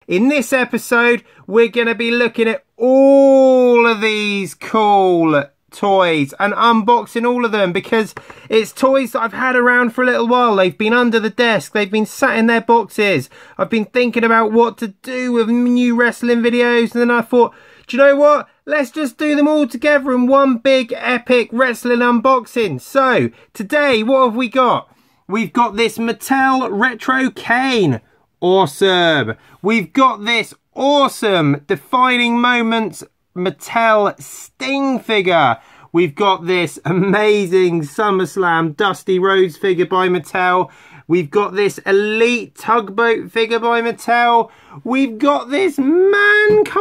In this episode, we're going to be looking at all of these cool toys and unboxing all of them because it's toys that I've had around for a little while. They've been under the desk. They've been sat in their boxes. I've been thinking about what to do with new wrestling videos, and then I thought, do you know what? Let's just do them all together in one big epic wrestling unboxing. So, today, what have we got? We've got this Mattel Reto Kane. Awesome. We've got this awesome Defining Moments Mattel Sting figure. We've got this amazing SummerSlam Dusty Rhodes figure by Mattel. We've got this Elite Tugboat figure by Mattel. We've got this Mankind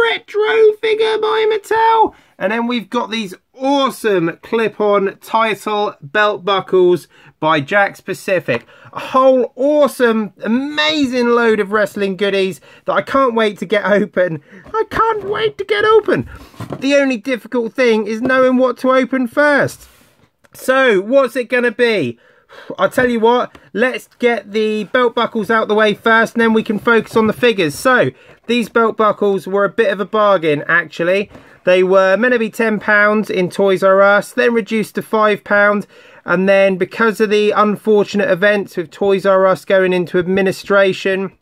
Retro figure by Mattel. And then we've got these awesome clip-on title belt buckles by Jakks Pacific. A whole awesome, amazing load of wrestling goodies that I can't wait to get open. I can't wait to get open. The only difficult thing is knowing what to open first. So, what's it going to be? I'll tell you what, let's get the belt buckles out the way first and then we can focus on the figures. So, these belt buckles were a bit of a bargain actually. They were meant to be £10 in Toys R Us, then reduced to £5, and then because of the unfortunate events with Toys R Us going into administration,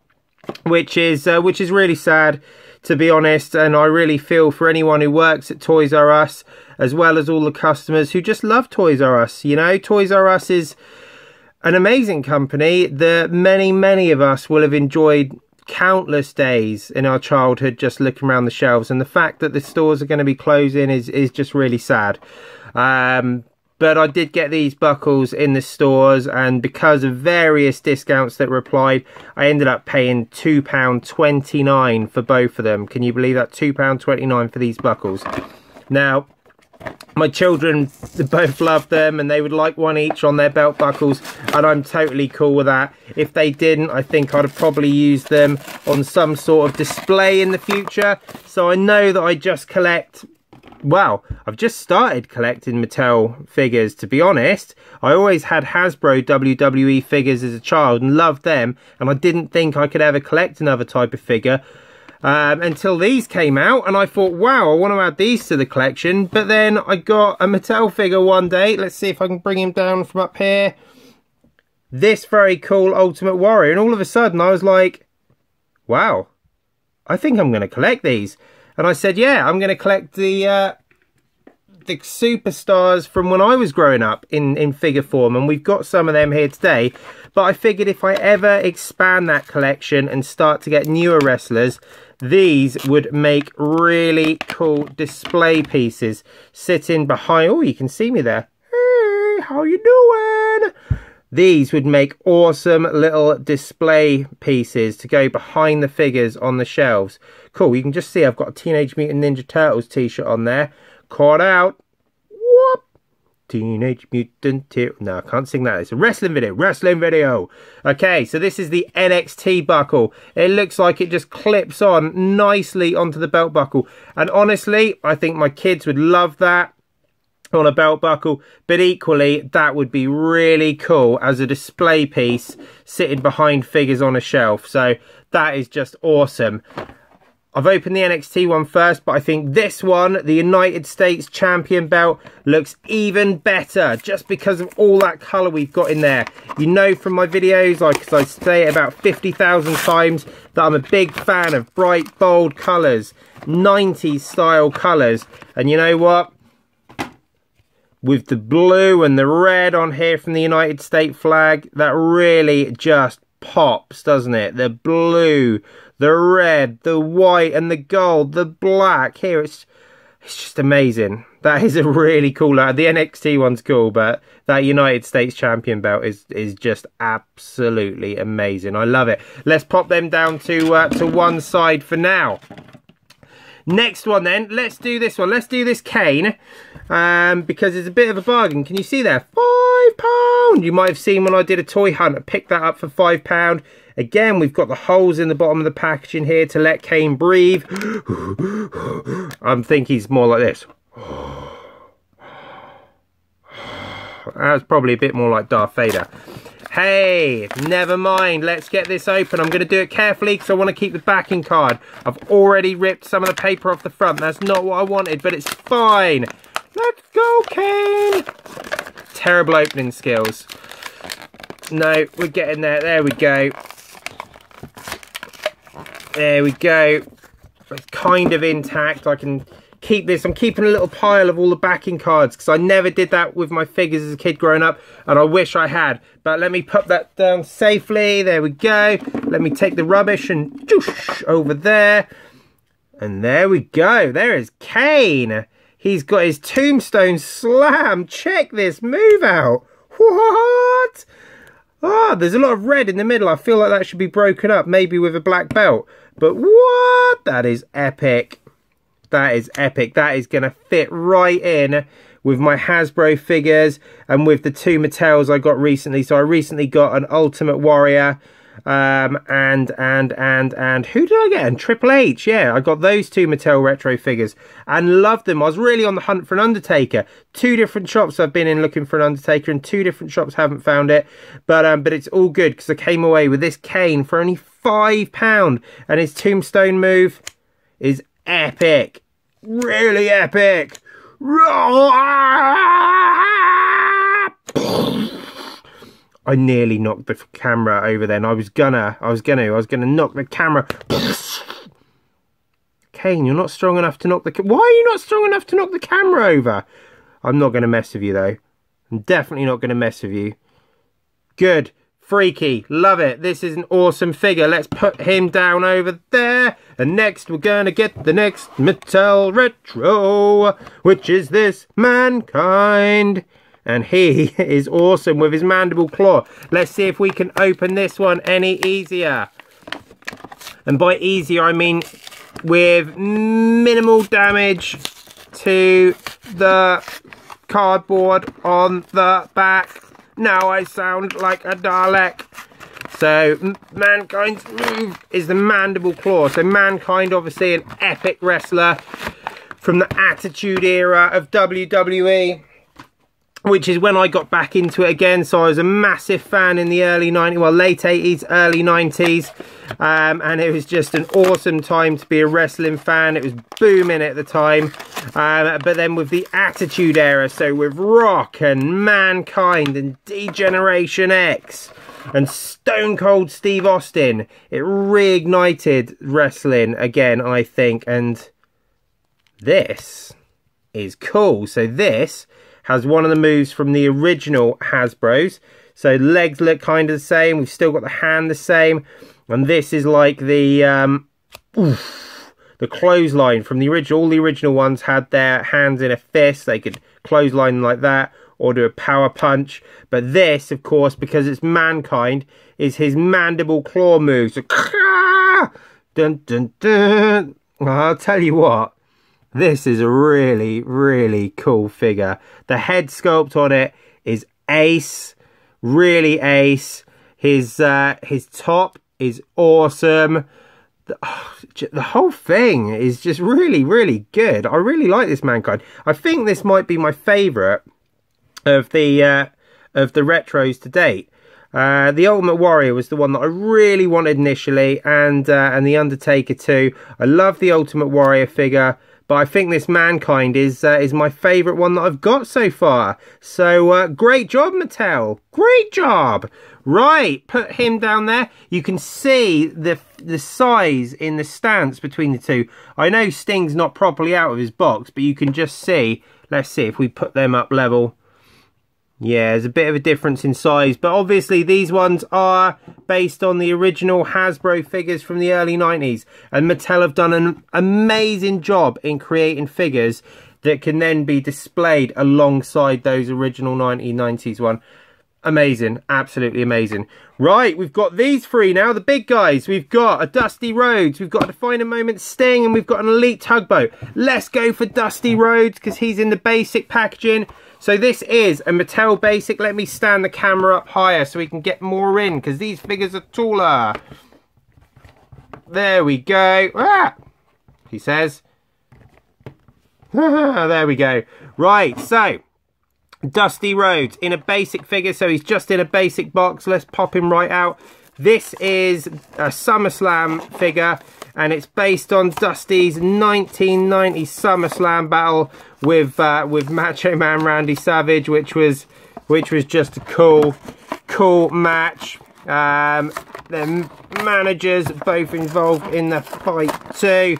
which is really sad, to be honest, and I really feel for anyone who works at Toys R Us, as well as all the customers who just love Toys R Us. You know, Toys R Us is an amazing company that many of us will have enjoyed countless days in our childhood just looking around the shelves, and the fact that the stores are going to be closing is just really sad. But I did get these buckles in the stores, and because of various discounts that were applied, I ended up paying £2.29 for both of them. Can you believe that? £2.29 for these buckles. Now, my children both love them and they would like one each on their belt buckles, and I'm totally cool with that. If they didn't, I think I'd have probably used them on some sort of display in the future. So I know that I just collect, well, I've just started collecting Mattel figures, to be honest. I always had Hasbro WWE figures as a child and loved them, and I didn't think I could ever collect another type of figure. Until these came out, and I thought, wow, I want to add these to the collection. But then I got a Mattel figure one day. Let's see if I can bring him down from up here. This very cool Ultimate Warrior. And all of a sudden I was like, wow, I think I'm going to collect these. And I said, yeah, I'm going to collect the superstars from when I was growing up in figure form. And we've got some of them here today. But I figured if I ever expand that collection and start to get newer wrestlers, these would make really cool display pieces sitting behind. Oh, you can see me there. Hey, how you doing? These would make awesome little display pieces to go behind the figures on the shelves. Cool, you can just see I've got a Teenage Mutant Ninja Turtles t-shirt on there. Caught out. Whoop. Teenage Mutant No, I can't sing that. It's a wrestling video. Okay, so this is the NXT buckle. It looks like it just clips on nicely onto the belt buckle. And honestly, I think my kids would love that on a belt buckle. But equally, that would be really cool as a display piece sitting behind figures on a shelf. So that is just awesome. I've opened the NXT one first, but I think this one, the United States Champion belt, looks even better just because of all that colour we've got in there. You know from my videos, like I say about 50,000 times, that I'm a big fan of bright, bold colours, 90s style colours. And you know what? With the blue and the red on here from the United States flag, that really just pops, doesn't it? The blue, the red, the white and the gold, the black. Here it's just amazing. That is a really cool The NXT one's cool, but that United States Champion belt is just absolutely amazing. I love it. Let's pop them down to one side for now. Next one then, let's do this one. Let's do this Kane, because it's a bit of a bargain. Can you see there? £5. You might have seen when I did a toy hunt, I picked that up for £5. Again, we've got the holes in the bottom of the packaging here to let Kane breathe. I think he's more like this. That's probably a bit more like Darth Vader. Hey, never mind. Let's get this open. I'm going to do it carefully because I want to keep the backing card. I've already ripped some of the paper off the front. That's not what I wanted, but it's fine. Let's go, Kane. Terrible opening skills. No, we're getting there. There we go. There we go. It's kind of intact. I can keep this. I'm keeping a little pile of all the backing cards because I never did that with my figures as a kid growing up, and I wish I had. But let me put that down safely. There we go. Let me take the rubbish and whoosh, over there. And there we go. There is Kane. He's got his tombstone slam. Check this move out. What? Oh, there's a lot of red in the middle. I feel like that should be broken up, maybe with a black belt. But what? That is epic. That is epic. That is going to fit right in with my Hasbro figures and with the two Mattels I got recently. So I recently got an Ultimate Warrior and who did I get? And Triple H. Yeah, I got those two Mattel retro figures and loved them. I was really on the hunt for an Undertaker. Two different shops I've been in looking for an Undertaker, and two different shops haven't found it. But it's all good because I came away with this Kane for only £5, and his tombstone move is epic. Really epic. I nearly knocked the camera over then. I was gonna knock the camera. Kane, you're not strong enough to knock the... Why are you not strong enough to knock the camera over? I'm not going to mess with you, though. I'm definitely not going to mess with you. Good. Freaky. Love it. This is an awesome figure. Let's put him down over there. And next, we're going to get the next Mattel Retro, which is this Mankind. And he is awesome with his mandible claw. Let's see if we can open this one any easier. And by easier, I mean with minimal damage to the cardboard on the back. Now I sound like a Dalek. So Mankind's move is the mandible claw. So Mankind, obviously an epic wrestler from the Attitude Era of WWE, which is when I got back into it again. So I was a massive fan in the early 90s, well, late 80s, early 90s. And it was just an awesome time to be a wrestling fan. It was booming at the time. But then with the Attitude Era, so with Rock and Mankind and D-Generation X and Stone Cold Steve Austin, it reignited wrestling again, I think. And this is cool. So this has one of the moves from the original Hasbro's. So legs look kind of the same. We've still got the hand the same. And this is like the clothesline from the original. All the original ones had their hands in a fist. They could clothesline like that or do a power punch. But this, of course, because it's Mankind, is his mandible claw move. So, dun, dun, dun. I'll tell you what. This is a really, really cool figure. The head sculpt on it is ace. Really ace. His top is awesome. The whole thing is just really, really good. I really like this Mankind. I think this might be my favourite of the retros to date. The Ultimate Warrior was the one that I really wanted initially, and the Undertaker too. I love the Ultimate Warrior figure, but I think this Mankind is my favourite one that I've got so far. So great job, Mattel. Great job. Right, put him down there. You can see the size in the stance between the two. I know Sting's not properly out of his box, but you can just see. Let's see if we put them up level. Yeah, there's a bit of a difference in size, but obviously these ones are based on the original Hasbro figures from the early 90s. And Mattel have done an amazing job in creating figures that can then be displayed alongside those original 1990s one. Amazing, absolutely amazing. Right, we've got these three now, the big guys. We've got a Dusty Rhodes, we've got a Defining Moment Sting, and we've got an Elite Tugboat. Let's go for Dusty Rhodes because he's in the basic packaging. So this is a Mattel Basic. Let me stand the camera up higher so we can get more in because these figures are taller. There we go. Ah, he says. There we go. Right, so Dusty Rhodes in a basic figure, so he's just in a basic box. Let's pop him right out. This is a SummerSlam figure, and it's based on Dusty's 1990 SummerSlam battle with Macho Man Randy Savage, which was just a cool match. The managers both involved in the fight too.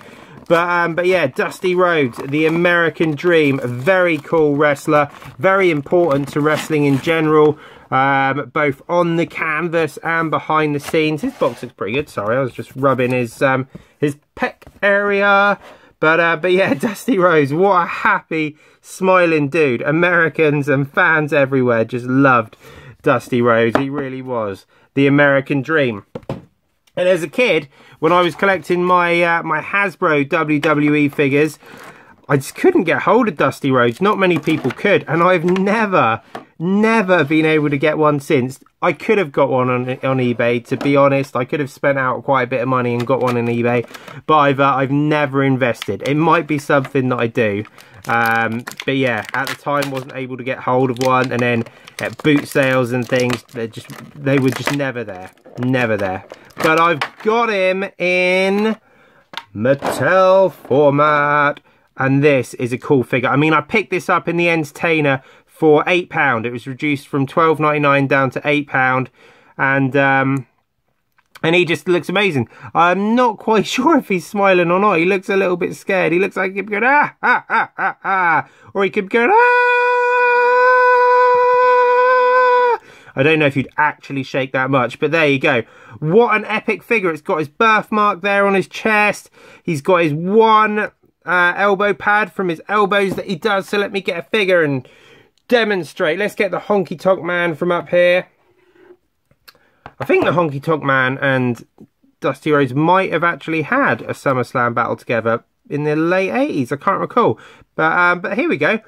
But yeah, Dusty Rhodes, the American Dream, a very cool wrestler, very important to wrestling in general, both on the canvas and behind the scenes. His box looks pretty good. Sorry, I was just rubbing his pec area. But yeah, Dusty Rhodes, what a happy, smiling dude. Americans and fans everywhere just loved Dusty Rhodes. He really was the American Dream. And as a kid, when I was collecting my my Hasbro WWE figures, I just couldn't get hold of Dusty Rhodes. Not many people could, and I've never been able to get one since. I could have got one on eBay, to be honest. I could have spent out quite a bit of money and got one on eBay, but I've never invested. It might be something that I do. But yeah, at the time wasn't able to get hold of one, and then at boot sales and things, they were just never there. But I've got him in Mattel format, and this is a cool figure. I mean, I picked this up in the Entertainer for £8. It was reduced from £12.99 down to £8, and he just looks amazing. I'm not quite sure if he's smiling or not. He looks a little bit scared. He looks like he could be going, ah, ah, ah, ah, ah. Or he could be going, ah. I don't know if you'd actually shake that much, but there you go. What an epic figure. It's got his birthmark there on his chest. He's got his one elbow pad from his elbows that he does. So let me get a figure and demonstrate. Let's get the Honky Tonk Man from up here. I think the Honky Tonk Man and Dusty Rhodes might have actually had a SummerSlam battle together in the late 80s. I can't recall. But here we go.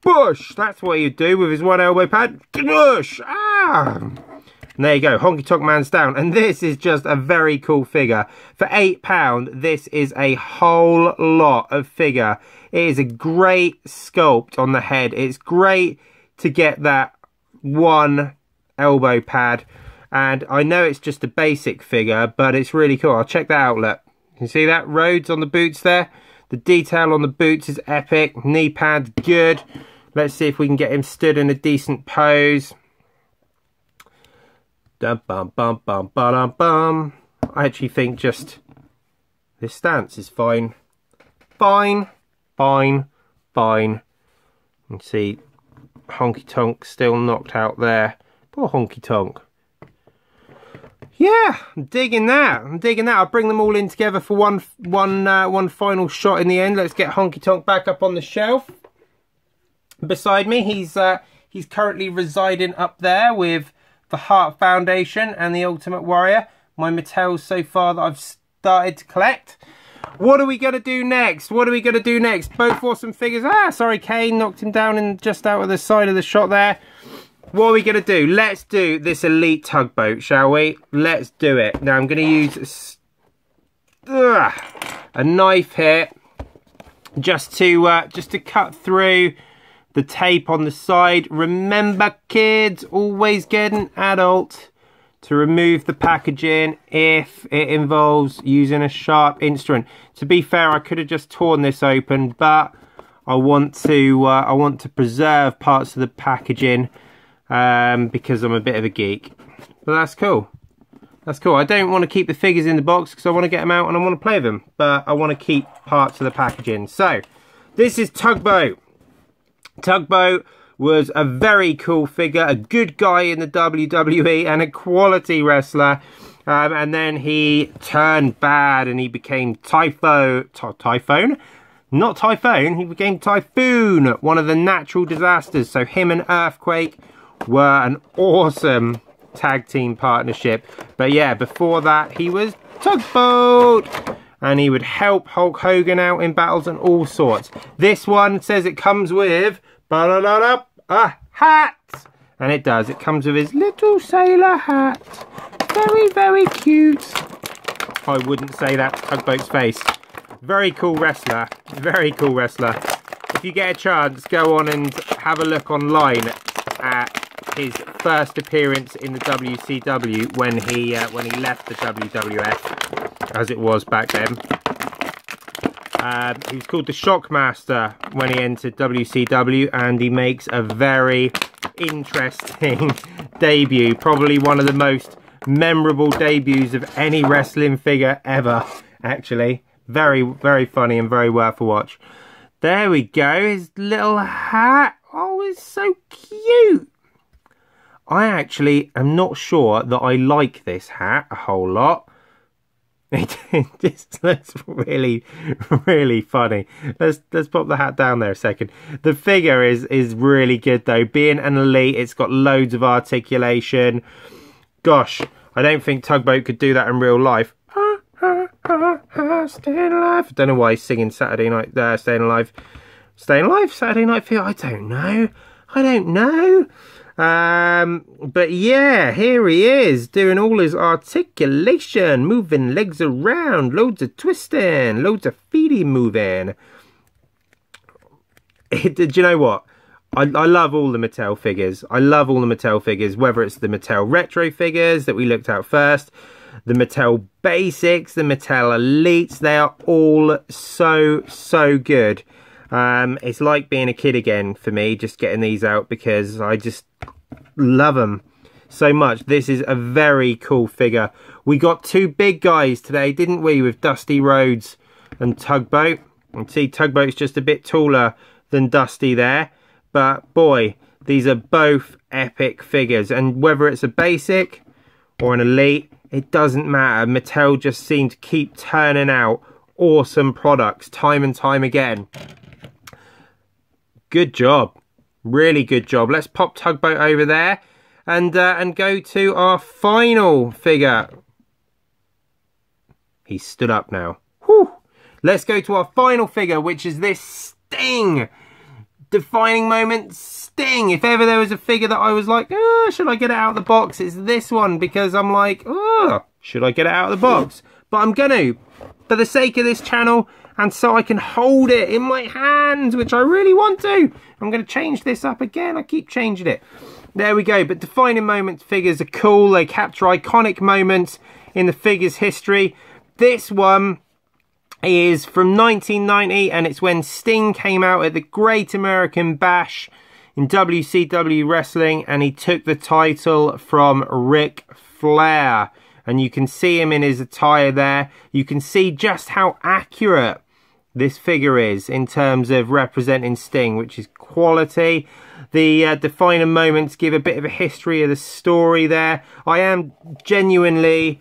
Bush! That's what he'd do with his one elbow pad. Bush! Ah! And there you go. Honky Tonk Man's down. And this is just a very cool figure. For £8, this is a whole lot of figure. It is a great sculpt on the head. It's great to get that one elbow pad. And I know it's just a basic figure, but it's really cool. I'll check that out, look. You see that? Rhodes on the boots there. The detail on the boots is epic. Knee pads, good. Let's see if we can get him stood in a decent pose. Dum bum bum bum bum bum. I actually think just this stance is fine. Fine. You can see Honky Tonk still knocked out there. Poor Honky Tonk. Yeah, I'm digging that. I'll bring them all in together for one final shot in the end. Let's get Honky Tonk back up on the shelf beside me. He's currently residing up there with the Heart Foundation and the Ultimate Warrior. My Mattels so far that I've started to collect. What are we going to do next? Both awesome figures. Ah, sorry, Kane knocked him down and just out of the side of the shot there. What are we going to do? Let's do this Elite Tugboat, shall we? Let's do it. Now I'm going to use a knife here just to cut through the tape on the side. Remember, kids, always get an adult to remove the packaging if it involves using a sharp instrument. To be fair, I could have just torn this open, but I want to preserve parts of the packaging. Because I'm a bit of a geek. But that's cool. I don't want to keep the figures in the box because I want to get them out and I want to play with them. But I want to keep parts of the packaging. So, this is Tugboat. Tugboat was a very cool figure. A good guy in the WWE and a quality wrestler. And then he turned bad and he became Typhoon? Not Typhoon, he became Typhoon. One of the natural disasters. So him and Earthquake were an awesome tag team partnership. But yeah, before that he was Tugboat, and he would help Hulk Hogan out in battles and all sorts. This one says it comes with a hat, and it does. It comes with his little sailor hat. Very, very cute. I wouldn't say that to Tugboat's face. Very cool wrestler. if you get a chance, go on and have a look online at his first appearance in the WCW when he left the WWF, as it was back then. He was called the Shockmaster when he entered WCW, and he makes a very interesting debut. Probably one of the most memorable debuts of any wrestling figure ever, actually. Very, very funny and very worth a watch. There we go, his little hat. Oh, it's so cute. I actually am not sure that I like this hat a whole lot. It just looks really, really funny. Let's pop the hat down there a second. The figure is really good though. Being an Elite, it's got loads of articulation. Gosh, I don't think Tugboat could do that in real life. Staying alive. I don't know why he's singing Saturday Night, Staying Alive. Staying Alive? Saturday Night Fever? I don't know. But yeah, here he is doing all his articulation, moving legs around, loads of twisting, loads of feety moving. Do you know what? I love all the Mattel figures. I love all the Mattel figures, whether it's the Mattel Retro figures that we looked at first, the Mattel Basics, the Mattel Elites. They are all so good. It's like being a kid again for me, just getting these out, because I just love them so much. This is a very cool figure. We got two big guys today, didn't we, with Dusty Rhodes and Tugboat. And see, Tugboat's just a bit taller than Dusty there, but boy, these are both epic figures. And whether it's a basic or an Elite, it doesn't matter. Mattel just seem to keep turning out awesome products time and time again. Good job. Really good job. Let's pop Tugboat over there and go to our final figure. He's stood up now. Whew. Let's go to our final figure, which is this Sting. Defining moment, Sting. If ever there was a figure that I was like, oh, should I get it out of the box? It's this one, because I'm like, oh, should I get it out of the box? But I'm gonna, for the sake of this channel, and so I can hold it in my hands, which I really want to. I'm going to change this up again. I keep changing it. There we go. But defining moments figures are cool. They capture iconic moments in the figure's history. This one is from 1990, and it's when Sting came out at the Great American Bash in WCW Wrestling, and he took the title from Ric Flair. And you can see him in his attire there. You can see just how accurate this figure is in terms of representing Sting, which is quality. The defining moments give a bit of a history of the story there. I am genuinely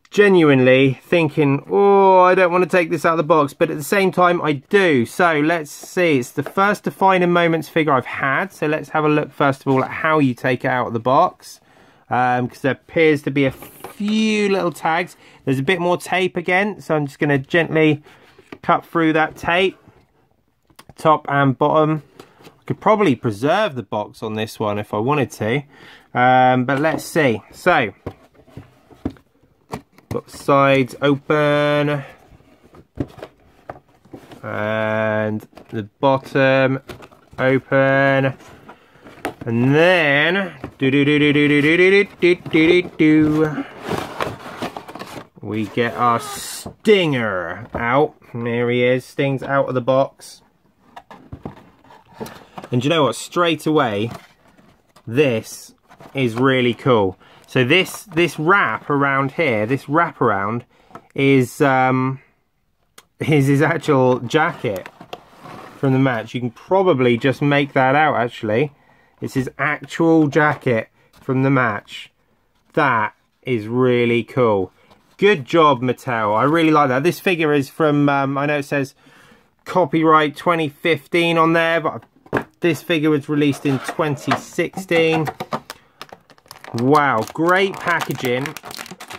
thinking, oh, I don't want to take this out of the box, but at the same time I do. So let's see, it's the first defining moments figure I've had. So let's have a look first of all at how you take it out of the box, because there appears to be a few little tags. There's a bit more tape again, so I'm just going to gently cut through that tape, top and bottom. I could probably preserve the box on this one if I wanted to, but let's see. So got the sides open and the bottom open, and then we get our Stinger out. And there he is. Sting's out of the box. And you know what? Straight away, this is really cool. So this wrap around here, this wraparound, is his actual jacket from the match. You can probably just make that out, actually. It's his actual jacket from the match. That is really cool. Good job, Mattel. I really like that. This figure is from, I know it says copyright 2015 on there, but this figure was released in 2016. Wow, great packaging.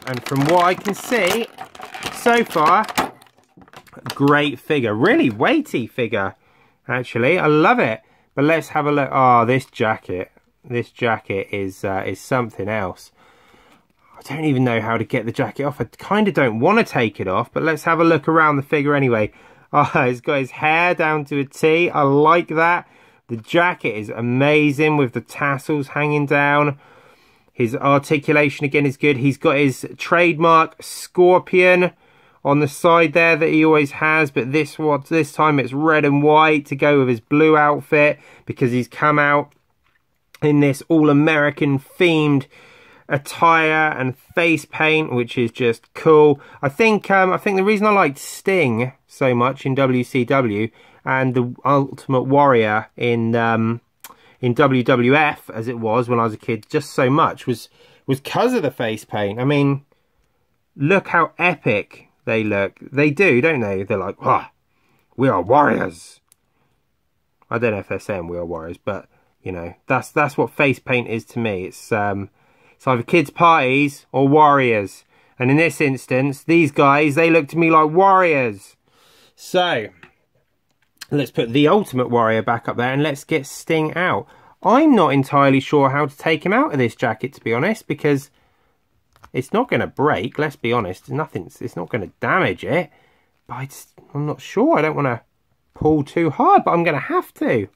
And from what I can see so far, great figure. Really weighty figure, actually. I love it. But let's have a look. Oh, this jacket. This jacket is something else. I don't even know how to get the jacket off. I kind of don't want to take it off, but let's have a look around the figure anyway. Oh, he's got his hair down to a T. I like that. The jacket is amazing with the tassels hanging down. His articulation again is good. He's got his trademark scorpion on the side there that he always has, but this time it's red and white to go with his blue outfit, because he's come out in this all-American themed attire and face paint, which is just cool. I think the reason I liked Sting so much in WCW and the Ultimate Warrior in WWF, as it was when I was a kid, just so much was because of the face paint. I mean, look how epic they look. They do, don't they? They're like, "Ah, we are warriors." I don't know if they're saying we are warriors, but you know, that's what face paint is to me. It's either kids' parties or warriors. And in this instance, these guys, they look to me like warriors. So, let's put the Ultimate Warrior back up there and let's get Sting out. I'm not entirely sure how to take him out of this jacket, to be honest, because it's not going to break, let's be honest. It's not going to damage it. But I'm not sure. I don't want to pull too hard, but I'm going to have to.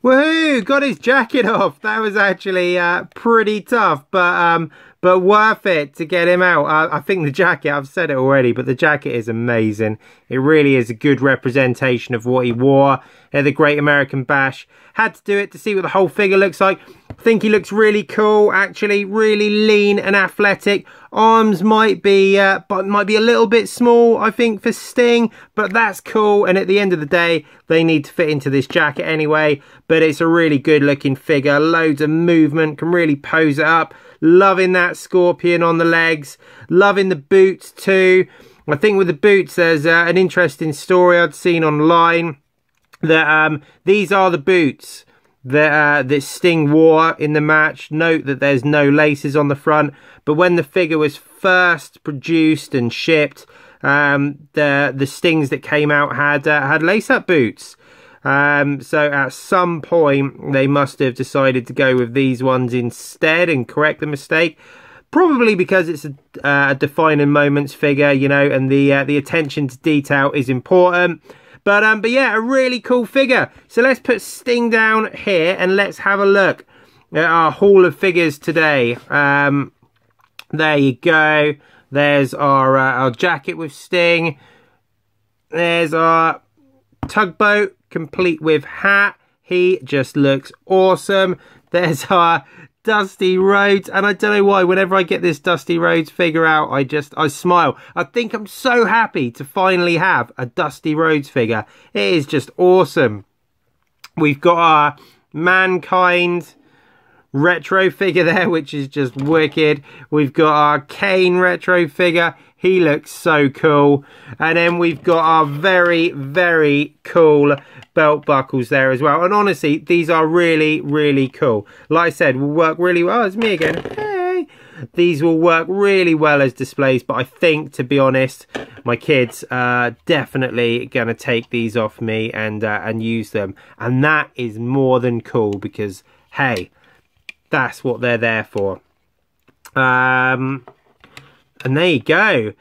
Woohoo! Got his jacket off. That was actually pretty tough, but worth it to get him out. I think the jacket, I've said it already, but the jacket is amazing. It really is a good representation of what he wore at the Great American Bash. Had to do it to see what the whole figure looks like. I think he looks really cool, actually, really lean and athletic. Arms might be a little bit small, I think, for Sting, but that's cool. And at the end of the day, they need to fit into this jacket anyway. But it's a really good looking figure, loads of movement, can really pose it up. Loving that scorpion on the legs, loving the boots too. I think with the boots, there's an interesting story I'd seen online that these are the boots that Sting wore in the match. Note that there's no laces on the front, but when the figure was first produced and shipped, the Stings that came out had lace-up boots. So at some point they must have decided to go with these ones instead and correct the mistake. Probably because it's a defining moments figure, you know, and the attention to detail is important. But yeah, a really cool figure. So let's put Sting down here and let's have a look at our haul of figures today. There you go. There's our jacket with Sting. There's our tugboat, complete with hat. He just looks awesome. There's our Dusty Rhodes, and I don't know why, whenever I get this Dusty Rhodes figure out, I smile. I think I'm so happy to finally have a Dusty Rhodes figure. It is just awesome. We've got our Mankind retro figure there, which is just wicked. We've got our Kane retro figure. He looks so cool. And then we've got our very, very cool belt buckles there as well. And honestly, these are really, really cool. Like I said, will work really well. Oh, it's me again. Hey! These will work really well as displays, but I think, to be honest, my kids are definitely going to take these off me and use them. And that is more than cool because, hey, that's what they're there for. And there you go.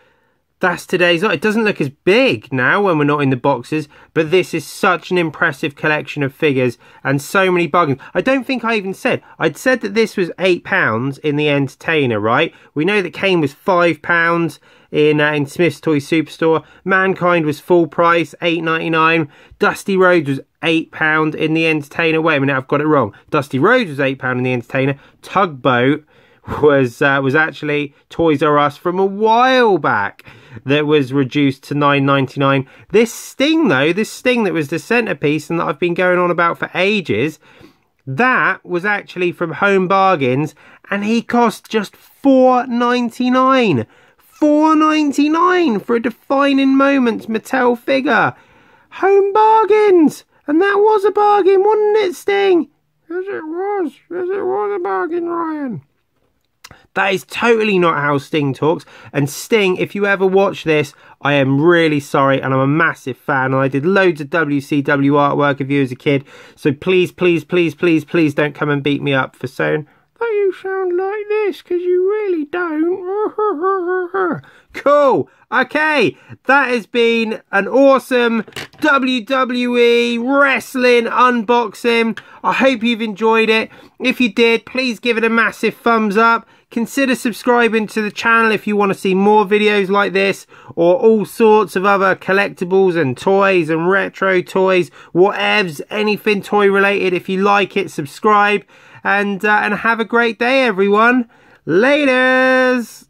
That's today's lot. It doesn't look as big now when we're not in the boxes, but this is such an impressive collection of figures and so many bargains. I don't think I even said. I'd said that this was £8 in the Entertainer, right? We know that Kane was £5 in Smith's Toy Superstore. Mankind was full price, $8.99. Dusty Rhodes was £8 in the Entertainer. Wait a minute, I've got it wrong. Dusty Rhodes was £8 in the Entertainer. Tugboat was actually Toys R Us from a while back that was reduced to $9.99. This Sting though, this Sting that was the centerpiece and that I've been going on about for ages, that was actually from Home Bargains and he cost just $4.99. $4.99 for a Defining Moments Mattel figure. Home Bargains, and that was a bargain, wasn't it, Sting? Yes, it was. Yes, it was a bargain, Ryan. That is totally not how Sting talks. And Sting, if you ever watch this, I am really sorry. And I'm a massive fan. And I did loads of WCW artwork of you as a kid. So please, please, please, please, please don't come and beat me up for saying that you sound like this. Because you really don't. Cool. Okay, that has been an awesome WWE wrestling unboxing. I hope you've enjoyed it. If you did, please give it a massive thumbs up. Consider subscribing to the channel if you want to see more videos like this, or all sorts of other collectibles and toys and retro toys, whatevs, anything toy related. If you like it, subscribe, and have a great day, everyone. Laters.